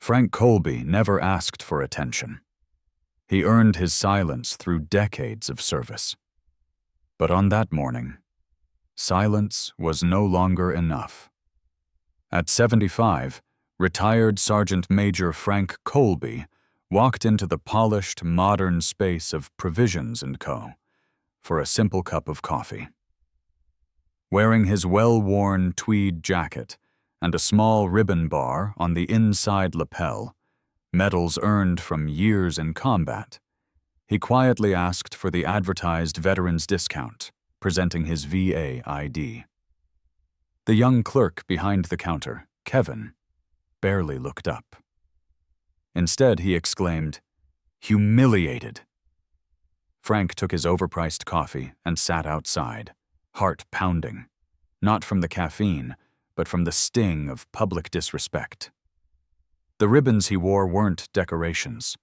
Frank Colby never asked for attention. He earned his silence through decades of service. But on that morning, silence was no longer enough. At 75, retired Sergeant Major Frank Colby walked into the polished, modern space of Provisions & Co. for a simple cup of coffee. Wearing his well-worn tweed jacket and a small ribbon bar on the inside lapel, medals earned from years in combat, he quietly asked for the advertised veteran's discount, presenting his VA ID. The young clerk behind the counter, Kevin, barely looked up. Instead, he exclaimed, "Humiliated." Frank took his overpriced coffee and sat outside, heart pounding, not from the caffeine, but from the sting of public disrespect. The ribbons he wore weren't decorations.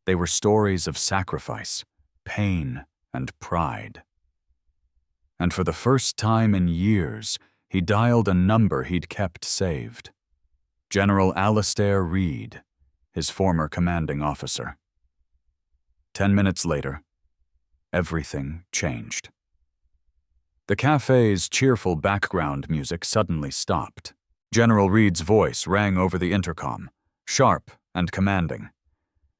They were stories of sacrifice, pain, and pride. And for the first time in years, he dialed a number he'd kept saved. General Alistair Reed, his former commanding officer. 10 minutes later, everything changed. The cafe's cheerful background music suddenly stopped. General Reed's voice rang over the intercom, sharp and commanding.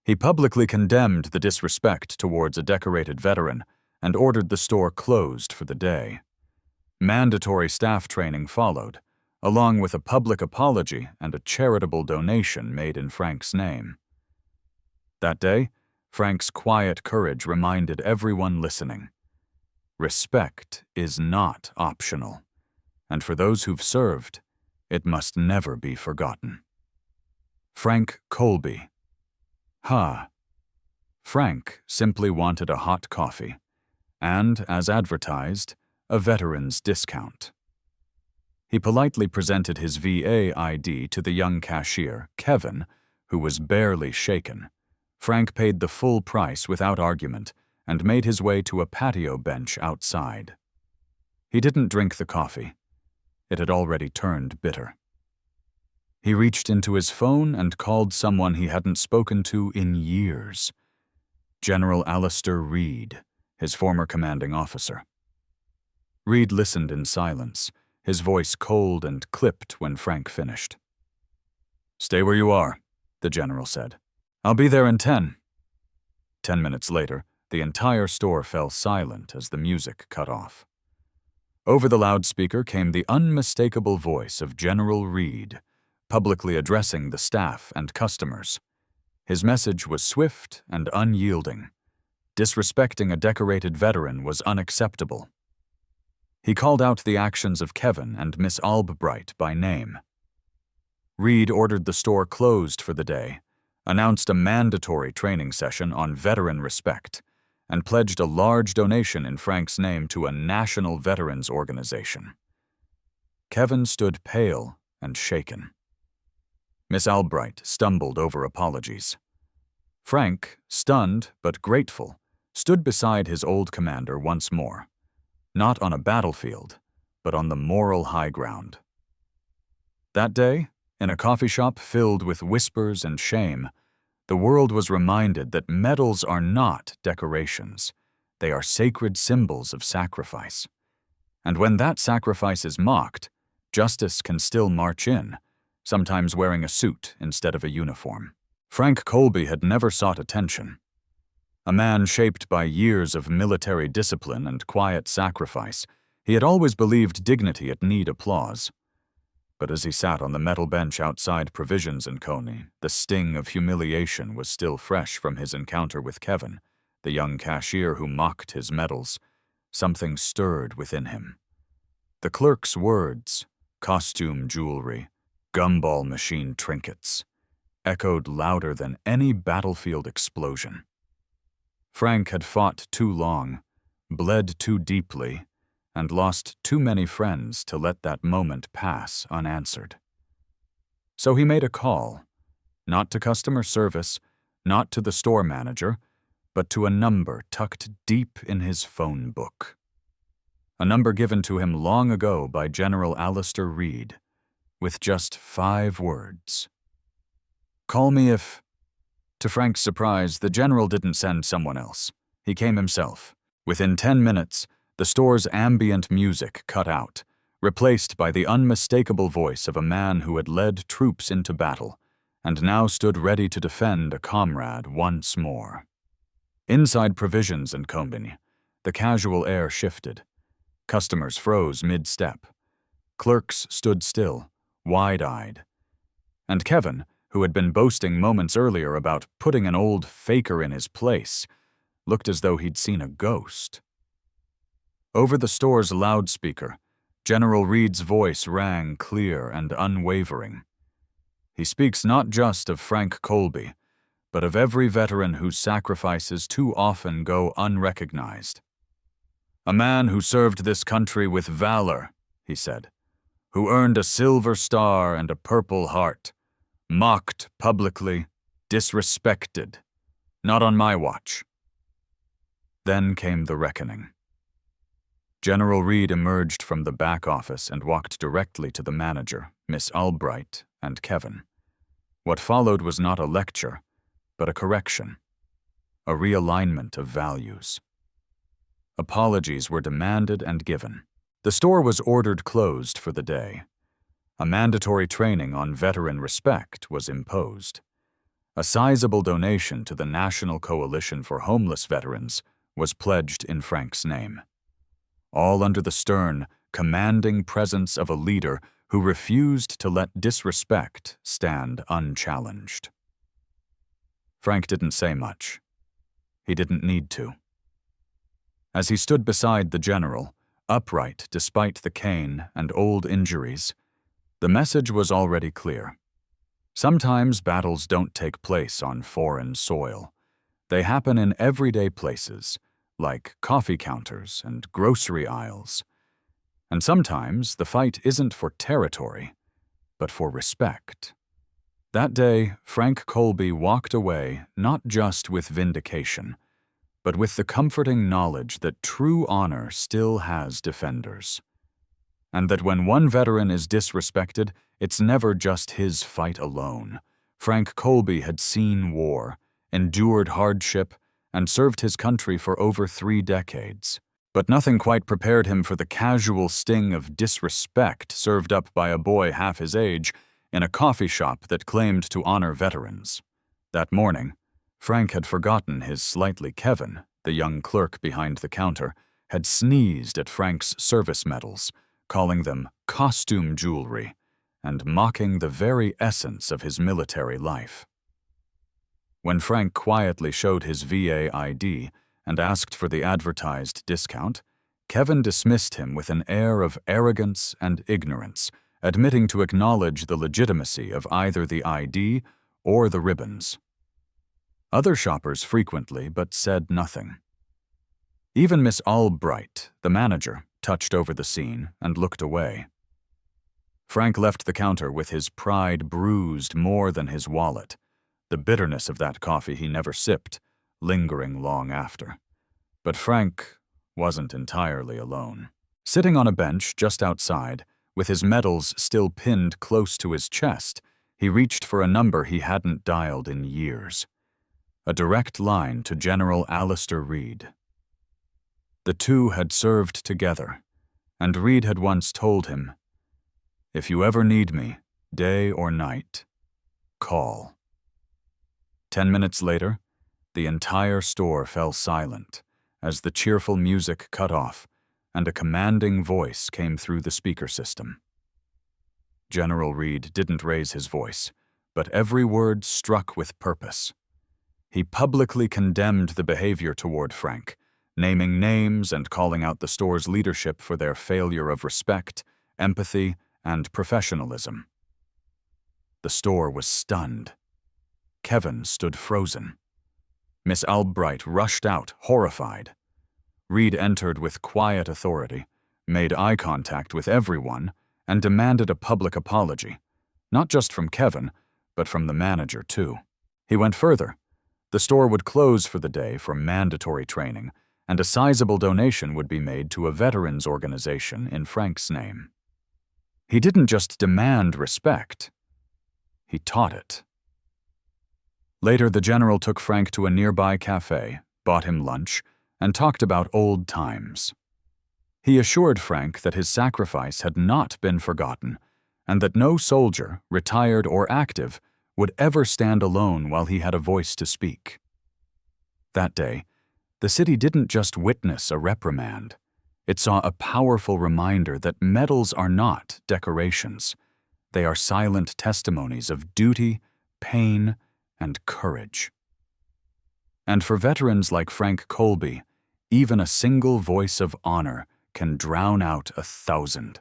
He publicly condemned the disrespect towards a decorated veteran and ordered the store closed for the day. Mandatory staff training followed, along with a public apology and a charitable donation made in Frank's name. That day, Frank's quiet courage reminded everyone listening. Respect is not optional, and for those who've served, it must never be forgotten. Frank Colby. Frank simply wanted a hot coffee, and, as advertised, a veteran's discount. He politely presented his VA ID to the young cashier, Kevin, who was barely shaken. Frank paid the full price without argument and made his way to a patio bench outside. He didn't drink the coffee. It had already turned bitter. He reached into his phone and called someone he hadn't spoken to in years. General Alistair Reed, his former commanding officer. Reed listened in silence, his voice cold and clipped when Frank finished. "Stay where you are," the general said. "I'll be there in 10. 10 minutes later, the entire store fell silent as the music cut off. Over the loudspeaker came the unmistakable voice of General Reed, publicly addressing the staff and customers. His message was swift and unyielding. Disrespecting a decorated veteran was unacceptable. He called out the actions of Kevin and Miss Albright by name. Reed ordered the store closed for the day, announced a mandatory training session on veteran respect, and pledged a large donation in Frank's name to a national veterans organization. Kevin stood pale and shaken. Miss Albright stumbled over apologies. Frank, stunned but grateful, stood beside his old commander once more, not on a battlefield, but on the moral high ground. That day, in a coffee shop filled with whispers and shame, the world was reminded that medals are not decorations. They are sacred symbols of sacrifice. And when that sacrifice is mocked, justice can still march in, sometimes wearing a suit instead of a uniform. Frank Colby had never sought attention. A man shaped by years of military discipline and quiet sacrifice, he had always believed dignity'd need applause. But as he sat on the metal bench outside Provisions & Co., the sting of humiliation was still fresh from his encounter with Kevin, the young cashier who mocked his medals. Something stirred within him. The clerk's words, costume jewelry, gumball machine trinkets, echoed louder than any battlefield explosion. Frank had fought too long, bled too deeply, and lost too many friends to let that moment pass unanswered. So he made a call, not to customer service, not to the store manager, but to a number tucked deep in his phone book. A number given to him long ago by General Alistair Reed, with just 5 words. Call me if... To Frank's surprise, the general didn't send someone else. He came himself. Within 10 minutes, the store's ambient music cut out, replaced by the unmistakable voice of a man who had led troops into battle and now stood ready to defend a comrade once more. Inside Provisions and Company, the casual air shifted. Customers froze mid-step. Clerks stood still, wide-eyed. And Kevin, who had been boasting moments earlier about putting an old faker in his place, looked as though he'd seen a ghost. Over the store's loudspeaker, General Reed's voice rang clear and unwavering. He speaks not just of Frank Colby, but of every veteran whose sacrifices too often go unrecognized. A man who served this country with valor, he said, who earned a Silver Star and a Purple Heart, mocked publicly, disrespected. Not on my watch. Then came the reckoning. General Reed emerged from the back office and walked directly to the manager, Miss Albright, and Kevin. What followed was not a lecture, but a correction, a realignment of values. Apologies were demanded and given. The store was ordered closed for the day. A mandatory training on veteran respect was imposed. A sizable donation to the National Coalition for Homeless Veterans was pledged in Frank's name. All under the stern, commanding presence of a leader who refused to let disrespect stand unchallenged. Frank didn't say much. He didn't need to. As he stood beside the general, upright despite the cane and old injuries, the message was already clear. Sometimes battles don't take place on foreign soil. They happen in everyday places, like coffee counters and grocery aisles. And sometimes the fight isn't for territory, but for respect. That day, Frank Colby walked away not just with vindication, but with the comforting knowledge that true honor still has defenders. And that when one veteran is disrespected, it's never just his fight alone. Frank Colby had seen war, endured hardship, and served his country for over 3 decades. But nothing quite prepared him for the casual sting of disrespect served up by a boy half his age in a coffee shop that claimed to honor veterans. That morning, Frank had forgotten his slightly Kevin, the young clerk behind the counter, had sneezed at Frank's service medals, calling them costume jewelry, and mocking the very essence of his military life. When Frank quietly showed his VA ID and asked for the advertised discount, Kevin dismissed him with an air of arrogance and ignorance, admitting to acknowledge the legitimacy of either the ID or the ribbons. Other shoppers frequently, but said nothing. Even Miss Albright, the manager, touched over the scene and looked away. Frank left the counter with his pride bruised more than his wallet, the bitterness of that coffee he never sipped, lingering long after. But Frank wasn't entirely alone. Sitting on a bench just outside, with his medals still pinned close to his chest, he reached for a number he hadn't dialed in years. A direct line to General Alistair Reed. The two had served together, and Reed had once told him, "If you ever need me, day or night, call." 10 minutes later, the entire store fell silent as the cheerful music cut off and a commanding voice came through the speaker system. General Reed didn't raise his voice, but every word struck with purpose. He publicly condemned the behavior toward Frank, naming names and calling out the store's leadership for their failure of respect, empathy, and professionalism. The store was stunned. Kevin stood frozen. Miss Albright rushed out, horrified. Reed entered with quiet authority, made eye contact with everyone, and demanded a public apology, not just from Kevin, but from the manager too. He went further. The store would close for the day for mandatory training, and a sizable donation would be made to a veterans organization in Frank's name. He didn't just demand respect, he taught it. Later, the general took Frank to a nearby cafe, bought him lunch, and talked about old times. He assured Frank that his sacrifice had not been forgotten, and that no soldier, retired or active, would ever stand alone while he had a voice to speak. That day, the city didn't just witness a reprimand. It saw a powerful reminder that medals are not decorations. They are silent testimonies of duty, pain, and courage. And for veterans like Frank Colby, even a single voice of honor can drown out 1,000.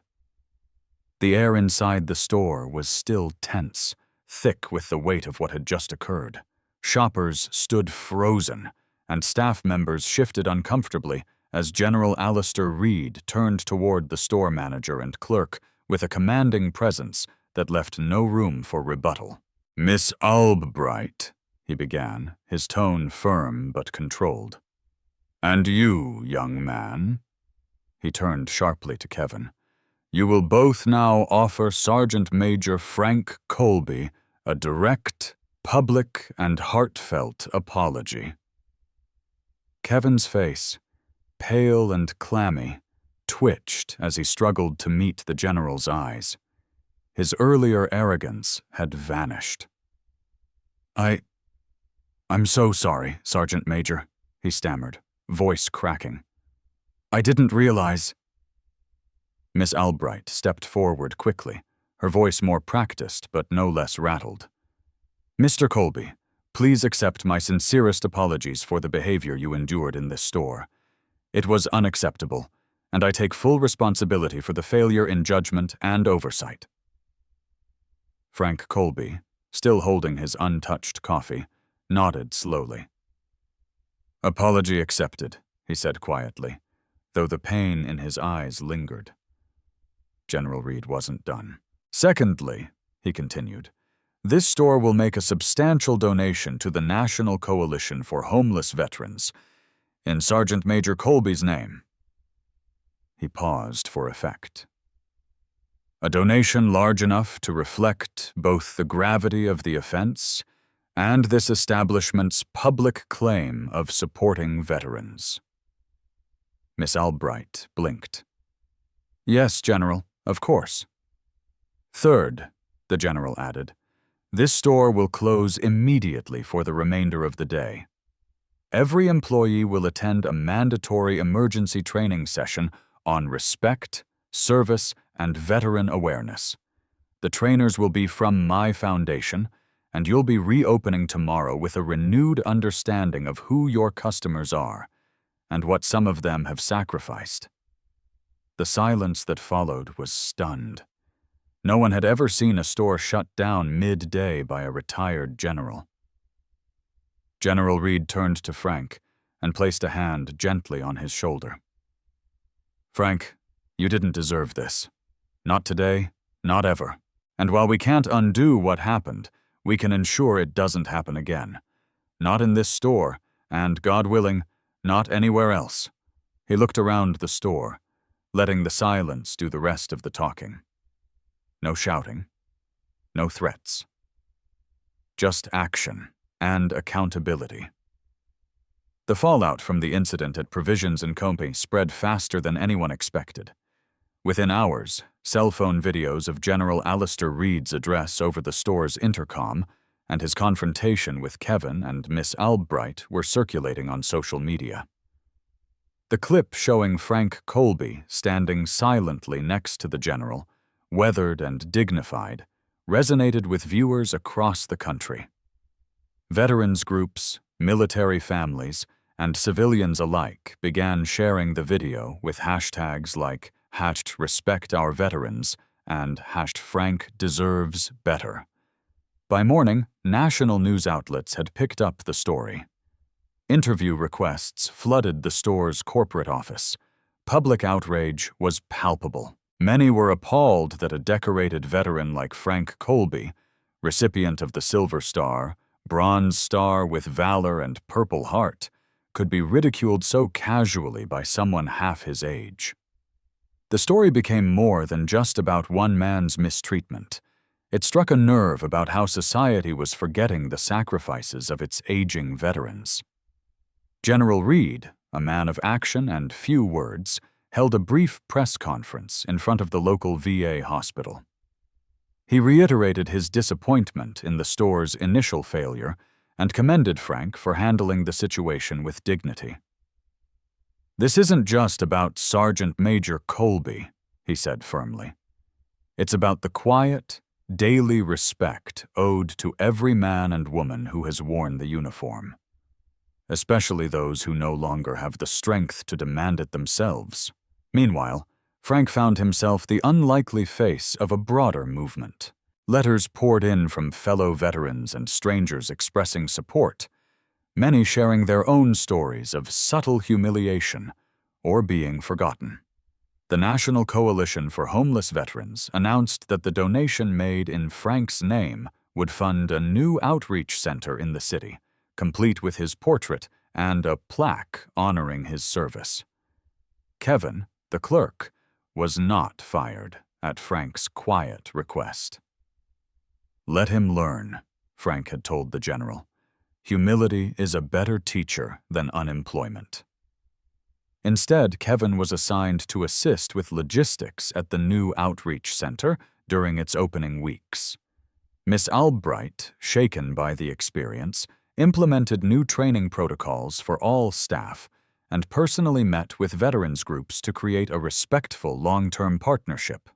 The air inside the store was still tense, thick with the weight of what had just occurred. Shoppers stood frozen, and staff members shifted uncomfortably as General Alistair Reed turned toward the store manager and clerk with a commanding presence that left no room for rebuttal. "Miss Albright," he began, his tone firm but controlled. "And you, young man," he turned sharply to Kevin, "you will both now offer Sergeant Major Frank Colby a direct, public, and heartfelt apology." Kevin's face, pale and clammy, twitched as he struggled to meet the general's eyes. His earlier arrogance had vanished. I'm so sorry, Sergeant Major," he stammered, voice cracking. "I didn't realize—" Miss Albright stepped forward quickly, her voice more practiced but no less rattled. "Mr. Colby, please accept my sincerest apologies for the behavior you endured in this store. It was unacceptable, and I take full responsibility for the failure in judgment and oversight." Frank Colby, still holding his untouched coffee, nodded slowly. "Apology accepted," he said quietly, though the pain in his eyes lingered. General Reed wasn't done. "Secondly," he continued, "this store will make a substantial donation to the National Coalition for Homeless Veterans, in Sergeant Major Colby's name." He paused for effect. "A donation large enough to reflect both the gravity of the offense and this establishment's public claim of supporting veterans." Miss Albright blinked. "Yes, General, of course." "Third," the general added, "this store will close immediately for the remainder of the day. Every employee will attend a mandatory emergency training session on respect, service, and veteran awareness. The trainers will be from my foundation, and you'll be reopening tomorrow with a renewed understanding of who your customers are and what some of them have sacrificed." The silence that followed was stunned. No one had ever seen a store shut down midday by a retired general. General Reed turned to Frank and placed a hand gently on his shoulder. "Frank, you didn't deserve this. Not today, not ever. And while we can't undo what happened, we can ensure it doesn't happen again. Not in this store, and, God willing, not anywhere else." He looked around the store, letting the silence do the rest of the talking. No shouting, no threats. Just action and accountability. The fallout from the incident at Provisions & Company spread faster than anyone expected. Within hours, cell phone videos of General Alistair Reed's address over the store's intercom and his confrontation with Kevin and Miss Albright were circulating on social media. The clip showing Frank Colby standing silently next to the general, weathered and dignified, resonated with viewers across the country. Veterans groups, military families, and civilians alike began sharing the video with hashtags like #RespectOurVeterans and #FrankDeservesBetter. By morning, national news outlets had picked up the story. Interview requests flooded the store's corporate office. Public outrage was palpable. Many were appalled that a decorated veteran like Frank Colby, recipient of the Silver Star, Bronze Star with Valor and Purple Heart, could be ridiculed so casually by someone half his age. The story became more than just about one man's mistreatment. It struck a nerve about how society was forgetting the sacrifices of its aging veterans. General Reed, a man of action and few words, held a brief press conference in front of the local VA hospital. He reiterated his disappointment in the store's initial failure and commended Frank for handling the situation with dignity. "This isn't just about Sergeant Major Colby," he said firmly. "It's about the quiet, daily respect owed to every man and woman who has worn the uniform, especially those who no longer have the strength to demand it themselves." Meanwhile, Frank found himself the unlikely face of a broader movement. Letters poured in from fellow veterans and strangers expressing support, many sharing their own stories of subtle humiliation or being forgotten. The National Coalition for Homeless Veterans announced that the donation made in Frank's name would fund a new outreach center in the city, complete with his portrait and a plaque honoring his service. Kevin, the clerk, was not fired at Frank's quiet request. "Let him learn," Frank had told the general. "Humility is a better teacher than unemployment." Instead, Kevin was assigned to assist with logistics at the new outreach center during its opening weeks. Miss Albright, shaken by the experience, implemented new training protocols for all staff and personally met with veterans groups to create a respectful long-term partnership.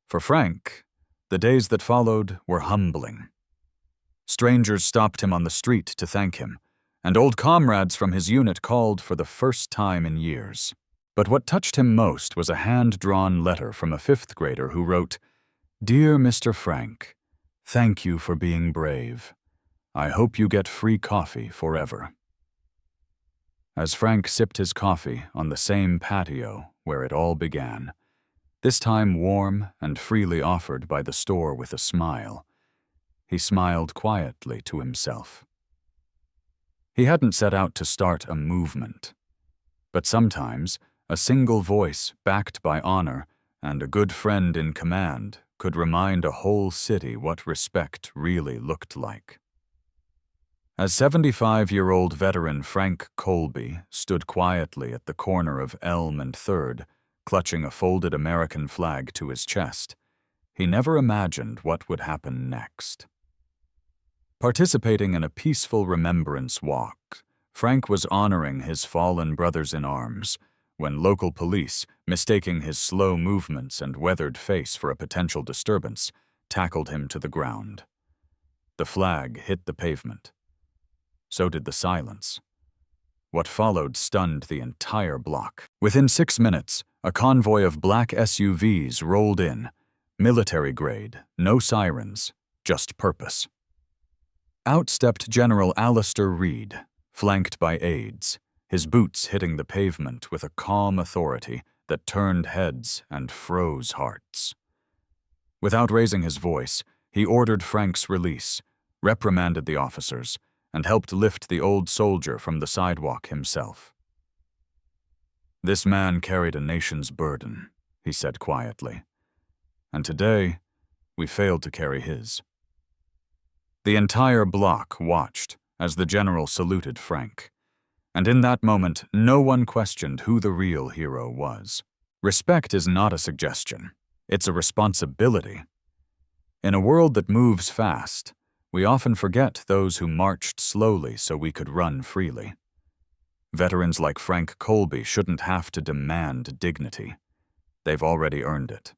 For Frank, the days that followed were humbling. Strangers stopped him on the street to thank him, and old comrades from his unit called for the first time in years. But what touched him most was a hand-drawn letter from a fifth grader who wrote, "Dear Mr. Frank, thank you for being brave. I hope you get free coffee forever." As Frank sipped his coffee on the same patio where it all began, this time warm and freely offered by the store with a smile, he smiled quietly to himself. He hadn't set out to start a movement, but sometimes a single voice backed by honor and a good friend in command could remind a whole city what respect really looked like. As 75-year-old veteran Frank Colby stood quietly at the corner of Elm and 3rd, clutching a folded American flag to his chest, he never imagined what would happen next. Participating in a peaceful remembrance walk, Frank was honoring his fallen brothers in arms when local police, mistaking his slow movements and weathered face for a potential disturbance, tackled him to the ground. The flag hit the pavement. So did the silence. What followed stunned the entire block. Within 6 minutes, a convoy of black SUVs rolled in, military grade, no sirens, just purpose. Out stepped General Alistair Reed, flanked by aides, his boots hitting the pavement with a calm authority that turned heads and froze hearts. Without raising his voice, he ordered Frank's release, reprimanded the officers, and helped lift the old soldier from the sidewalk himself. "This man carried a nation's burden," he said quietly, "and today we failed to carry his." The entire block watched as the general saluted Frank, and in that moment no one questioned who the real hero was. Respect is not a suggestion, it's a responsibility. In a world that moves fast, we often forget those who marched slowly so we could run freely. Veterans like Frank Colby shouldn't have to demand dignity. They've already earned it.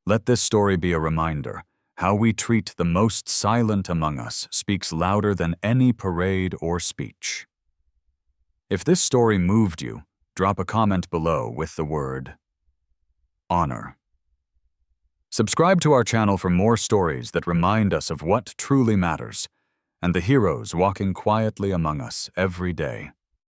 Let this story be a reminder: how we treat the most silent among us speaks louder than any parade or speech. If this story moved you, drop a comment below with the word honor. Subscribe to our channel for more stories that remind us of what truly matters and the heroes walking quietly among us every day.